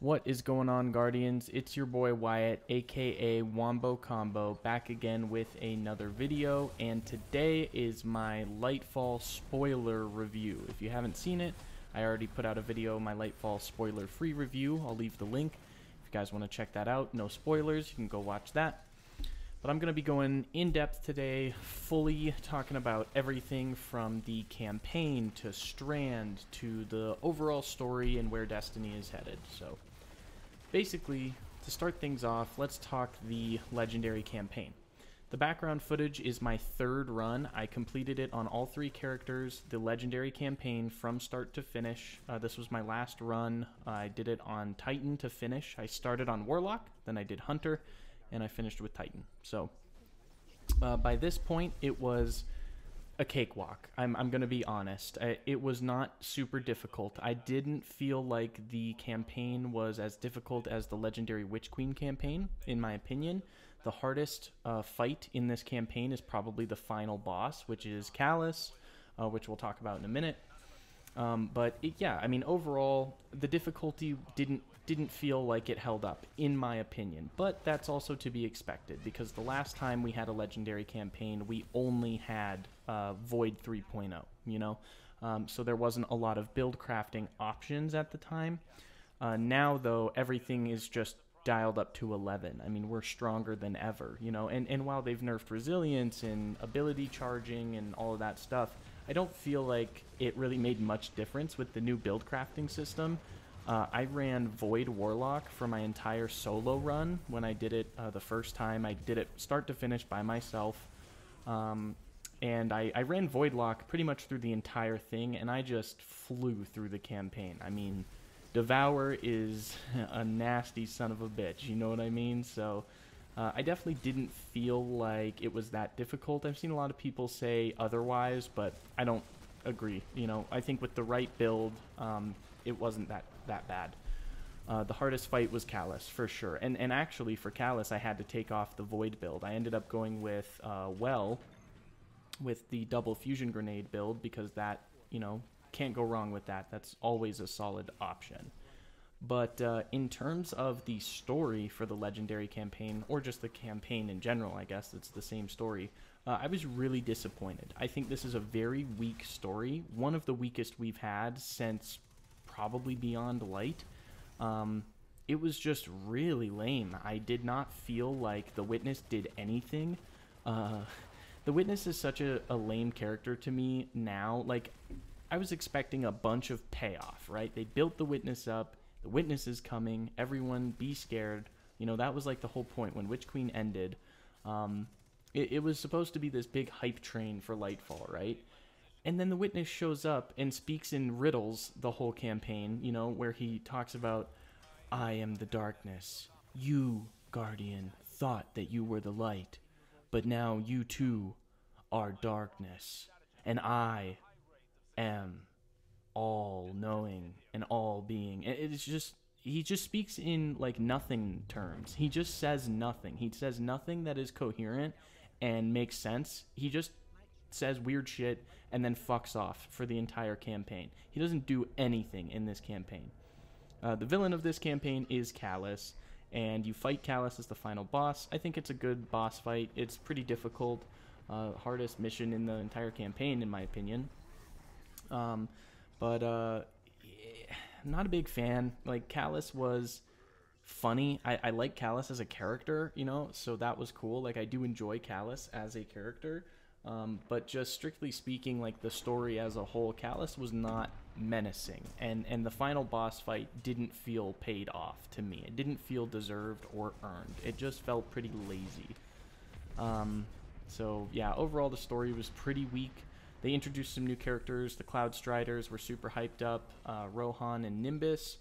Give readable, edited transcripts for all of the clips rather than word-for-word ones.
What is going on, Guardians? It's your boy Wyatt, aka Wombo Combo, back again with another video, and today is my Lightfall spoiler review. If you haven't seen it, I already put out a video, my Lightfall spoiler-free review. I'll leave the link. If you guys want to check that out, no spoilers, you can go watch that. But I'm going to be going in-depth today, fully talking about everything from the campaign to Strand to the overall story and where Destiny is headed. So basically, to start things off, let's talk the Legendary campaign. The background footage is my third run. I completed it on all three characters, the Legendary campaign from start to finish. This was my last run. I did it on Titan to finish. I started on Warlock, then I did Hunter, and I finished with Titan. So by this point, it was a cakewalk. I'm going to be honest. It was not super difficult. I didn't feel like the campaign was as difficult as the Legendary Witch Queen campaign, in my opinion. The hardest fight in this campaign is probably the final boss, which is Callus, which we'll talk about in a minute. Yeah, I mean, overall, the difficulty didn't feel like it held up, in my opinion. But that's also to be expected, because the last time we had a Legendary campaign, we only had Void 3.0, you know? So there wasn't a lot of build crafting options at the time. Now, though, everything is just dialed up to 11. I mean, we're stronger than ever, you know? And while they've nerfed resilience and ability charging and all of that stuff, I don't feel like it really made much difference with the new build crafting system. I ran Void Warlock for my entire solo run when I did it the first time. I did it start to finish by myself. And I ran Voidlock pretty much through the entire thing, and I just flew through the campaign. I mean, Devour is a nasty son of a bitch, you know what I mean? So I definitely didn't feel like it was that difficult. I've seen a lot of people say otherwise, but I don't agree. You know, I think with the right build, it wasn't that bad. The hardest fight was Callus, for sure. And actually, for Callus, I had to take off the Void build. I ended up going with, with the double fusion grenade build, because that, you know, can't go wrong with that. That's always a solid option. But in terms of the story for the Legendary campaign, or just the campaign in general, I guess it's the same story, I was really disappointed. I think this is a very weak story, one of the weakest we've had since probably Beyond Light. It was just really lame. I did not feel like the Witness did anything. The Witness is such a lame character to me now. Like, I was expecting a bunch of payoff, right? They built the Witness up. The Witness is coming. Everyone be scared. You know, that was like the whole point when Witch Queen ended. It was supposed to be this big hype train for Lightfall, right? And then the Witness shows up and speaks in riddles the whole campaign, you know, where he talks about, I am the darkness. You, Guardian, thought that you were the light, but now you too are darkness. And I am all-knowing and all-being. It's just, he just speaks in, like, nothing terms. He just says nothing. He says nothing that is coherent and makes sense. He just says weird shit and then fucks off for the entire campaign. He doesn't do anything in this campaign. The villain of this campaign is Callus, and you fight Callus as the final boss. I think it's a good boss fight. It's pretty difficult. Hardest mission in the entire campaign, in my opinion. I'm not a big fan. Like, Callus was funny. I like Callus as a character, you know, so that was cool. Like, I do enjoy Callus as a character. But just strictly speaking, like, the story as a whole, Callus was not menacing. And the final boss fight didn't feel paid off to me. It didn't feel deserved or earned. It just felt pretty lazy. So, yeah, overall the story was pretty weak. They introduced some new characters. The Cloud Striders were super hyped up. Rohan and Nimbus.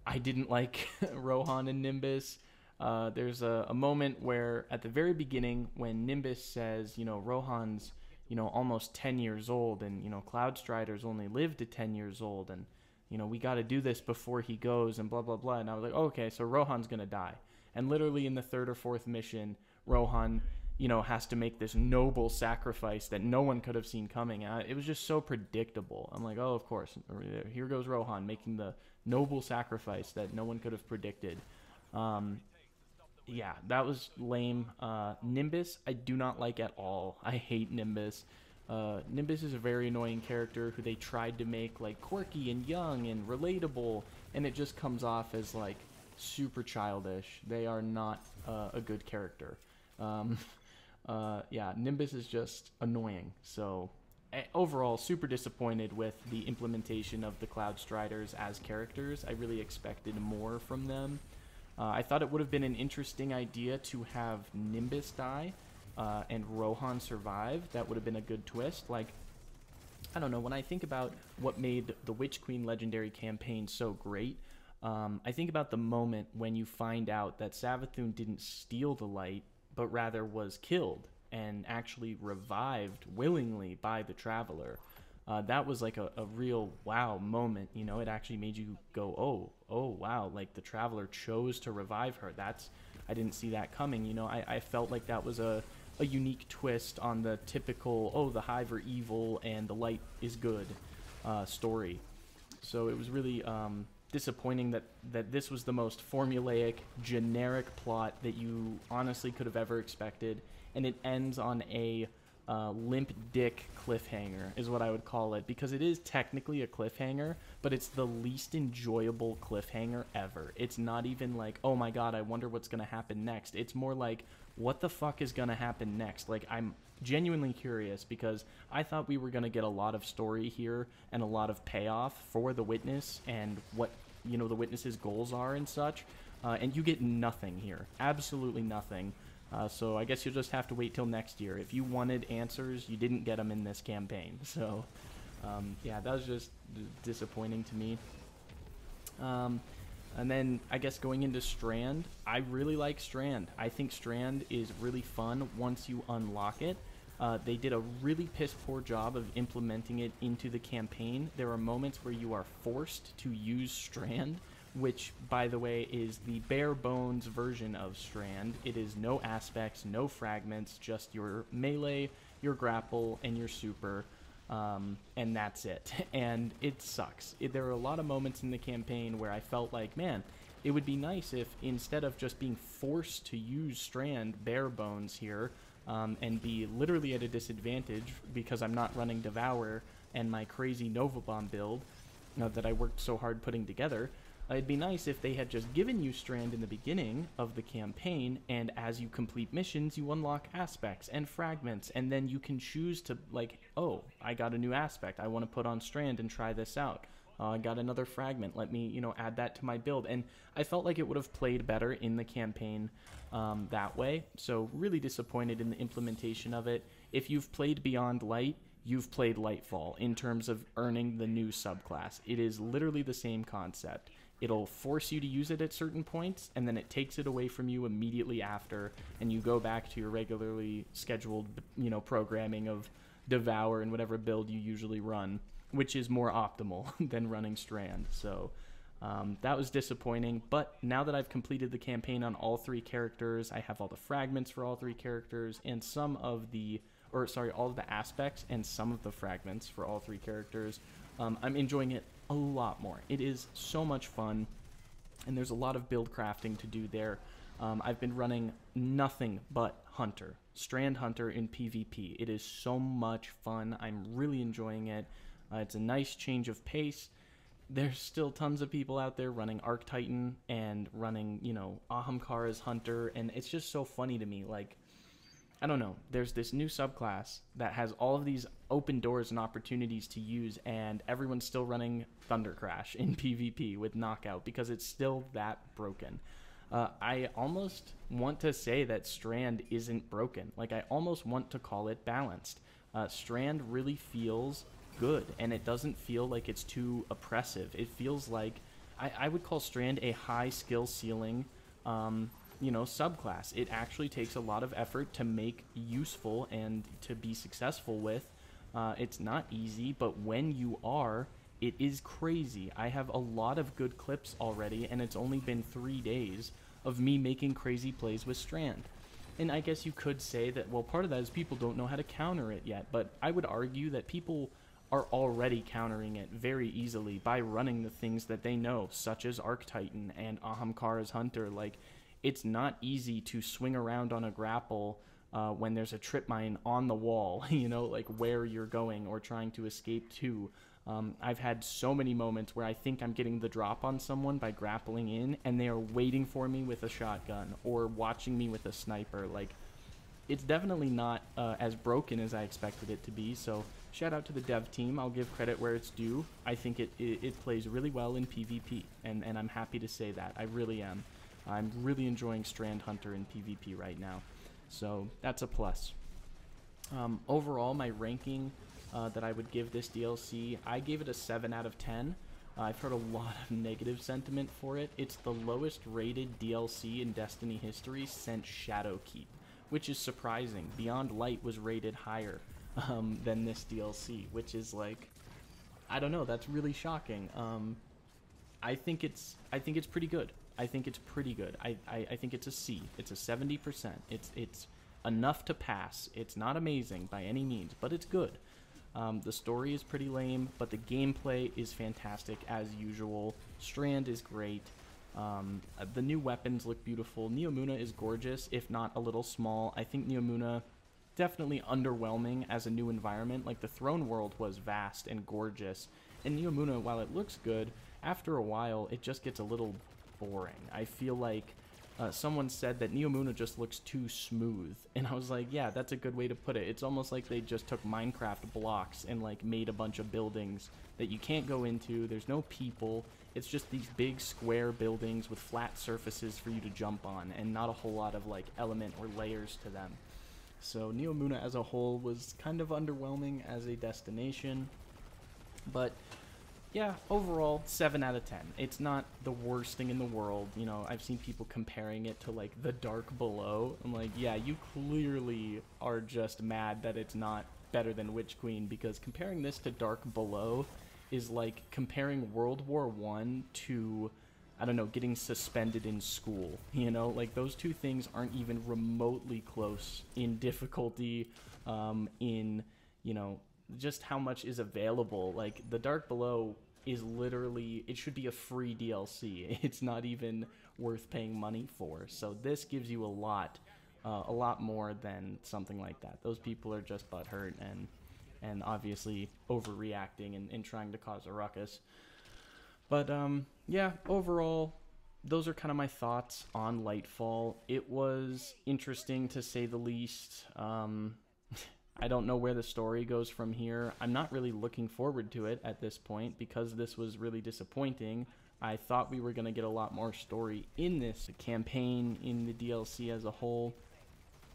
I didn't like Rohan and Nimbus. There's a moment where, at the very beginning, when Nimbus says, you know, Rohan's, you know, almost 10 years old, and, you know, Cloud Striders only live to 10 years old, and, you know, we got to do this before he goes, and blah, blah, blah. And I was like, oh, okay, so Rohan's going to die. And literally in the third or fourth mission, Rohan, you know, has to make this noble sacrifice that no one could have seen coming. It was just so predictable. I'm like, oh, of course, here goes Rohan making the noble sacrifice that no one could have predicted. Yeah, that was lame. Nimbus, I do not like at all. I hate Nimbus. Nimbus is a very annoying character who they tried to make like quirky and young and relatable, and it just comes off as like super childish. They are not a good character. Um, yeah, Nimbus is just annoying. So overall, super disappointed with the implementation of the Cloud Striders as characters. I really expected more from them. I thought it would have been an interesting idea to have Nimbus die and Rohan survive. That would have been a good twist. Like, I don't know, when I think about what made the Witch Queen Legendary campaign so great, I think about the moment when you find out that Savathun didn't steal the light, but rather was killed and actually revived willingly by the Traveler. That was like a real wow moment, you know. It actually made you go, oh wow, like the Traveler chose to revive her. I didn't see that coming, you know. I felt like that was a unique twist on the typical, oh, the Hive are evil and the light is good story. So it was really disappointing that this was the most formulaic, generic plot that you honestly could have ever expected, and it ends on a limp dick cliffhanger is what I would call it, because it is technically a cliffhanger, but it's the least enjoyable cliffhanger ever. It's not even like, oh my god, I wonder what's gonna happen next. It's more like, what the fuck is gonna happen next? Like, I'm genuinely curious, because I thought we were gonna get a lot of story here and a lot of payoff for the Witness and what, you know, the Witness's goals are and such, and you get nothing here. Absolutely nothing. So I guess you'll just have to wait till next year. If you wanted answers, you didn't get them in this campaign. So, yeah, that was just disappointing to me. And then, I guess going into Strand, I really like Strand. I think Strand is really fun once you unlock it. They did a really piss-poor job of implementing it into the campaign. There are moments where you are forced to use Strand, which, by the way, is the bare bones version of Strand. It is no aspects, no fragments, just your melee, your grapple, and your super, and that's it. And it sucks. There are a lot of moments in the campaign where I felt like, man, it would be nice if instead of just being forced to use Strand bare bones here, and be literally at a disadvantage because I'm not running Devour and my crazy Nova Bomb build that I worked so hard putting together, it'd be nice if they had just given you Strand in the beginning of the campaign, and as you complete missions, you unlock aspects and fragments, and then you can choose to, like, oh, I got a new aspect, I want to put on Strand and try this out. I got another fragment, let me, you know, add that to my build. And I felt like it would have played better in the campaign that way, so really disappointed in the implementation of it. If you've played Beyond Light, you've played Lightfall in terms of earning the new subclass. It is literally the same concept. It'll force you to use it at certain points, and then it takes it away from you immediately after, and you go back to your regularly scheduled, you know, programming of Devour and whatever build you usually run, which is more optimal than running Strand. So that was disappointing, but now that I've completed the campaign on all three characters, I have all the fragments for all three characters, and some of the, or sorry, all of the aspects and some of the fragments for all three characters. I'm enjoying it a lot more. It is so much fun, and there's a lot of build crafting to do there. I've been running nothing but Hunter, Strand Hunter in PvP. It is so much fun. I'm really enjoying it. It's a nice change of pace. There's still tons of people out there running Arc Titan and running, you know, Ahamkar as Hunter, and it's just so funny to me. Like, I don't know, there's this new subclass that has all of these open doors and opportunities to use, and everyone's still running Thunder Crash in PvP with Knockout because it's still that broken. I almost want to say that Strand isn't broken. Like, I almost want to call it balanced. Strand really feels good, and it doesn't feel like it's too oppressive. It feels like, I would call Strand a high skill ceiling, you know, subclass. It actually takes a lot of effort to make useful and to be successful with. It's not easy, but when you are, it is crazy. I have a lot of good clips already, and it's only been 3 days of me making crazy plays with Strand. And I guess you could say that, well, part of that is people don't know how to counter it yet, but I would argue that people are already countering it very easily by running the things that they know, such as Arc Titan and Ahamkara's Hunter. Like, it's not easy to swing around on a grapple when there's a trip mine on the wall, you know, like where you're going or trying to escape to. I've had so many moments where I think I'm getting the drop on someone by grappling in, and they are waiting for me with a shotgun or watching me with a sniper. Like, it's definitely not as broken as I expected it to be, so shout out to the dev team. I'll give credit where it's due. I think it plays really well in PvP, and I'm happy to say that. I really am. I'm really enjoying Strand Hunter in PvP right now, so that's a plus. Overall, my ranking that I would give this DLC, I gave it a 7 out of 10. I've heard a lot of negative sentiment for it. It's the lowest rated DLC in Destiny history since Shadowkeep, which is surprising. Beyond Light was rated higher than this DLC, which is like, I don't know, that's really shocking. I think it's pretty good. I think it's pretty good. I think it's a C. It's a 70%. It's enough to pass. It's not amazing by any means, but it's good. The story is pretty lame, but the gameplay is fantastic as usual. Strand is great. The new weapons look beautiful. Neomuna is gorgeous, if not a little small. I think Neomuna definitely underwhelming as a new environment. Like, the Throne World was vast and gorgeous, and Neomuna, while it looks good, after a while it just gets a little boring. I feel like someone said that Neomuna just looks too smooth, and I was like, yeah, that's a good way to put it. It's almost like they just took Minecraft blocks and like made a bunch of buildings that you can't go into. There's no people. It's just these big square buildings with flat surfaces for you to jump on, and not a whole lot of like element or layers to them. So Neomuna as a whole was kind of underwhelming as a destination, but yeah, overall, 7 out of 10. It's not the worst thing in the world. You know, I've seen people comparing it to, like, The Dark Below. I'm like, yeah, you clearly are just mad that it's not better than Witch Queen, because comparing this to Dark Below is like comparing World War I to, I don't know, getting suspended in school. You know, like, those two things aren't even remotely close in difficulty, in, you know, just how much is available. Like, The Dark Below is literally, it should be a free DLC. It's not even worth paying money for. So this gives you a lot more than something like that. Those people are just butthurt and obviously overreacting and trying to cause a ruckus. But yeah, overall, those are kind of my thoughts on Lightfall. It was interesting, to say the least. I don't know where the story goes from here. I'm not really looking forward to it at this point, because this was really disappointing. I thought we were going to get a lot more story in this campaign, in the DLC as a whole.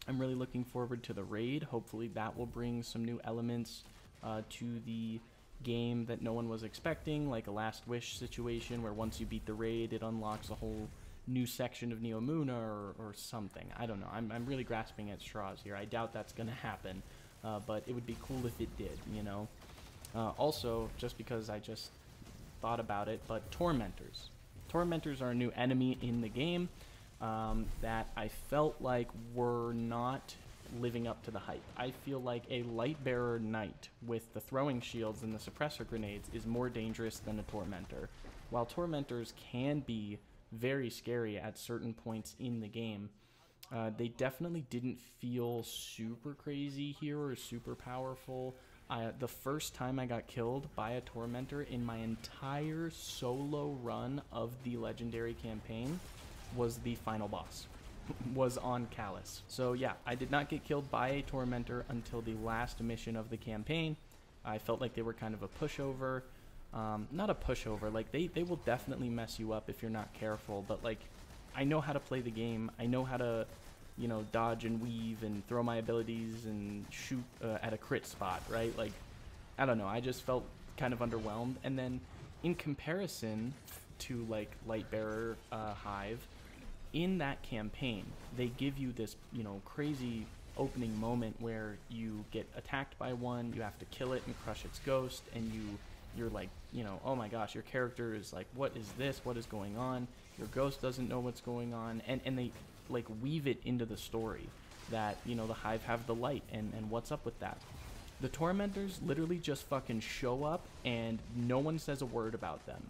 I'm really looking forward to the raid. Hopefully that will bring some new elements to the game that no one was expecting, like a Last Wish situation where once you beat the raid, it unlocks a whole new section of Neomuna or something. I don't know. I'm really grasping at straws here. I doubt that's going to happen. But it would be cool if it did, you know. Also, just because I just thought about it, but Tormentors. Tormentors are a new enemy in the game that I felt like were not living up to the hype. I feel like a Lightbearer Knight with the throwing shields and the suppressor grenades is more dangerous than a Tormentor. While Tormentors can be very scary at certain points in the game, they definitely didn't feel super crazy here or super powerful. The first time I got killed by a Tormentor in my entire solo run of the Legendary campaign was the final boss, was on Callus. So yeah, I did not get killed by a Tormentor until the last mission of the campaign. I felt like they were kind of a pushover. Not a pushover, like they will definitely mess you up if you're not careful, but like, I know how to play the game. I know how to, you know, dodge and weave and throw my abilities and shoot at a crit spot, right? Like, I don't know. I just felt kind of underwhelmed. And then in comparison to, like, Lightbearer Hive, in that campaign, they give you this, you know, crazy opening moment where you get attacked by one, you have to kill it and crush its ghost, and you're like, you know, oh my gosh, your character is like, what is this? What is going on? Your ghost doesn't know what's going on, and they like weave it into the story that, you know, the Hive have the light and what's up with that. The Tormentors literally just fucking show up and no one says a word about them.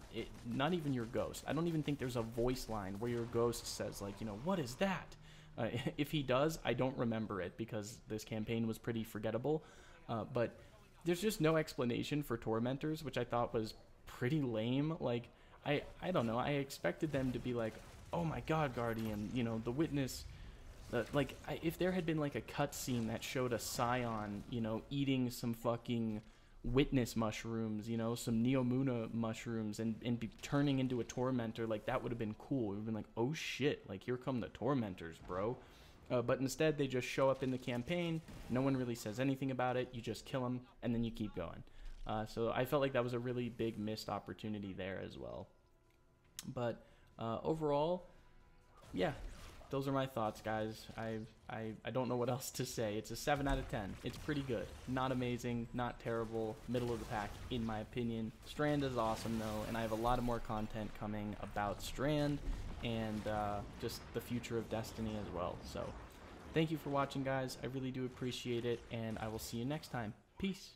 Not even your ghost. I don't even think there's a voice line where your ghost says, like, you know, what is that? If he does, I don't remember it because this campaign was pretty forgettable. But there's just no explanation for Tormentors, which I thought was pretty lame. Like, I don't know. I expected them to be like, oh my god, Guardian, you know, the witness. If there had been like a cutscene that showed a Scion, you know, eating some fucking witness mushrooms, you know, some Neomuna mushrooms, and be turning into a Tormentor, like, that would have been cool. It would have been like, oh shit, like, here come the Tormentors, bro. But instead, they just show up in the campaign. No one really says anything about it. You just kill them, and then you keep going. So I felt like that was a really big missed opportunity there as well. But overall, yeah, those are my thoughts, guys. I don't know what else to say. It's a 7 out of 10. It's pretty good. Not amazing, not terrible, middle of the pack, in my opinion. Strand is awesome, though, and I have a lot of more content coming about Strand and just the future of Destiny as well. So thank you for watching, guys. I really do appreciate it, and I will see you next time. Peace.